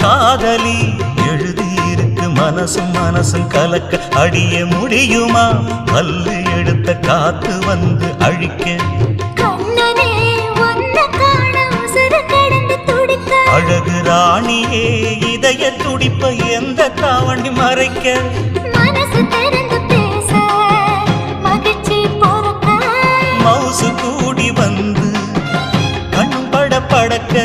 காதலி எழுதியிருக்கு மனசும் மனசும் கலக்க அடிய முடியுமா கல்லு எடுத்த காத்து வந்து அழிக்க அழகு ராணியே இதய துடிப்ப எந்த தாவணி மறைக்க மனசு திறந்து பேச மகிழ்ச்சி பொறுக்க மவுசு கூடி வந்து கண் பட படக்க